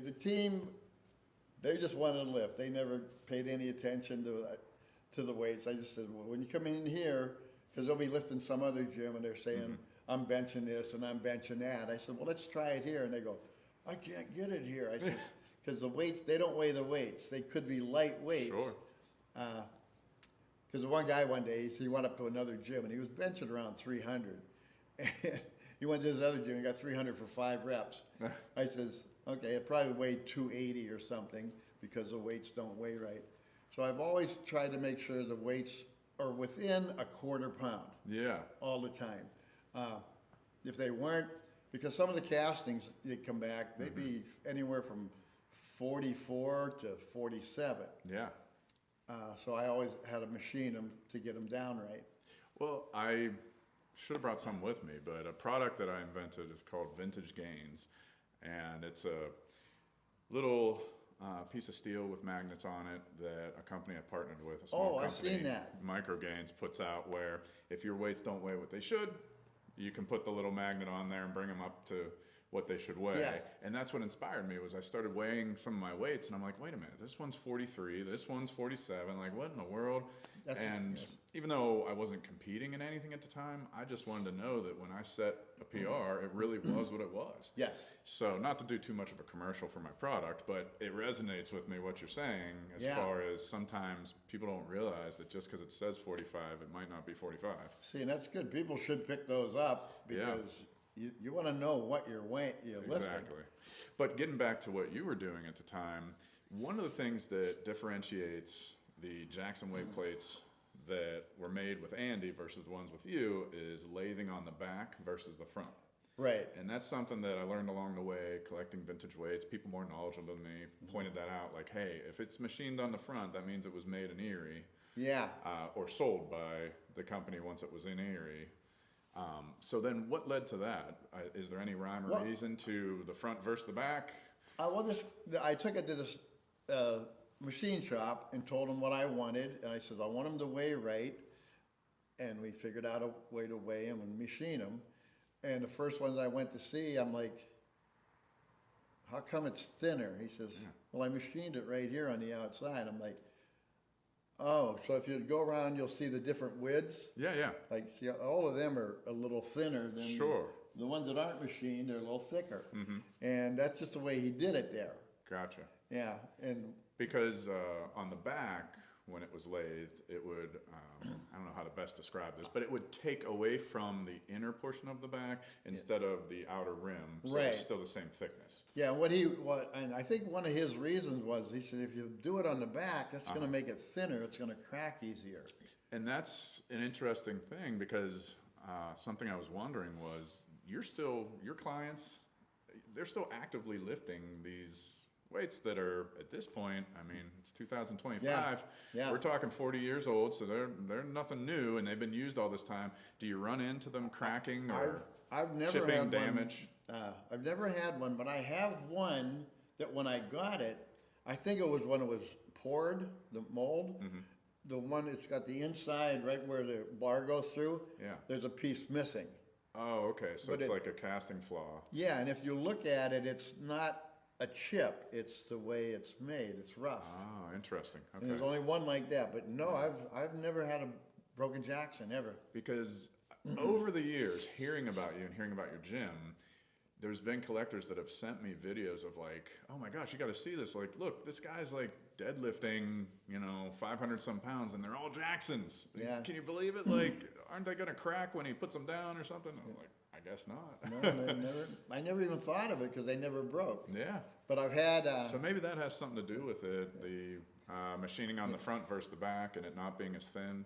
The team, they just wanted to lift. They never paid any attention to the weights. I just said, well, when you come in here, because they'll be lifting some other gym and they're saying, I'm benching this and I'm benching that. I said, well, let's try it here. And they go, I can't get it here. I said, because the weights, they don't weigh the weights. They could be light weights. Sure. Because the one guy one day, he went up to another gym and he was benching around 300. And he went to his other gym and got 300 for 5 reps. I says, okay, it probably weighed 280 or something because the weights don't weigh right. So I've always tried to make sure the weights are within a quarter pound. Yeah. All the time. If they weren't, because some of the castings that come back, they'd be anywhere from 44 to 47. Yeah. So I always had to machine them to get them down right. Well, I should have brought some with me, but a product that I invented is called Vintage Gains, and it's a little piece of steel with magnets on it that a company I partnered with, a small company, I've seen that. Micro Gains, puts out, where if your weights don't weigh what they should, you can put the little magnet on there and bring them up to what they should weigh. Yes. And that's what inspired me, was I started weighing some of my weights and I'm like, wait a minute, this one's 43, this one's 47, like what in the world? Even though I wasn't competing in anything at the time, I just wanted to know that when I set a PR, it really was what it was. Yes. So not to do too much of a commercial for my product, but it resonates with me what you're saying as far as sometimes people don't realize that just because it says 45, it might not be 45. See, and that's good. People should pick those up because you want to know what you're lifting. Exactly. But getting back to what you were doing at the time, one of the things that differentiates the Jackson weight plates that were made with Andy versus the ones with you is lathing on the back versus the front. Right. And that's something that I learned along the way, collecting vintage weights. People more knowledgeable than me pointed that out, like, hey, if it's machined on the front, that means it was made in Erie. Yeah. Or sold by the company once it was in Erie. So then what led to that? Is there any rhyme or reason to the front versus the back? I took it to this machine shop and told them what I wanted. And I said, I want them to weigh right. And we figured out a way to weigh them and machine them. And the first ones I went to see, I'm like, how come it's thinner? He says, well, I machined it right here on the outside. I'm like, oh, so if you go around, you'll see the different widths. Yeah, yeah. Like, see, all of them are a little thinner than the ones that aren't machined. They're a little thicker. And that's just the way he did it there. Gotcha. Yeah, and because on the back, when it was lathed, it would, I don't know how to best describe this, but it would take away from the inner portion of the back instead of the outer rim, so it's still the same thickness. Yeah, and I think one of his reasons was, he said, if you do it on the back, that's going to make it thinner, it's going to crack easier. And that's an interesting thing, because something I was wondering was, your clients, they're still actively lifting these weights that are, at this point, I mean, it's 2025. Yeah. We're talking 40 years old, so they're nothing new, and they've been used all this time. Do you run into them cracking or I've never chipping had damage? I've never had one, but I have one that when I got it, I think it was when it was poured, the mold. The one that's got the inside right where the bar goes through. Yeah. There's a piece missing. Oh, okay. So it's like a casting flaw. Yeah, and if you look at it, it's not a chip, it's the way it's made. It's rough. Oh, interesting. Okay. And there's only one like that, but no, I've never had a broken Jackson ever. Because over the years, hearing about you and hearing about your gym, there's been collectors that have sent me videos of like, oh my gosh, you got to see this. Like, look, this guy's like deadlifting, 500 some pounds, and they're all Jacksons. Yeah. Can you believe it? Like, aren't they gonna crack when he puts them down or something? I'm like, I guess not. No, I never even thought of it because they never broke. Yeah. But I've had. So maybe that has something to do with it, the machining on the front versus the back and it not being as thin.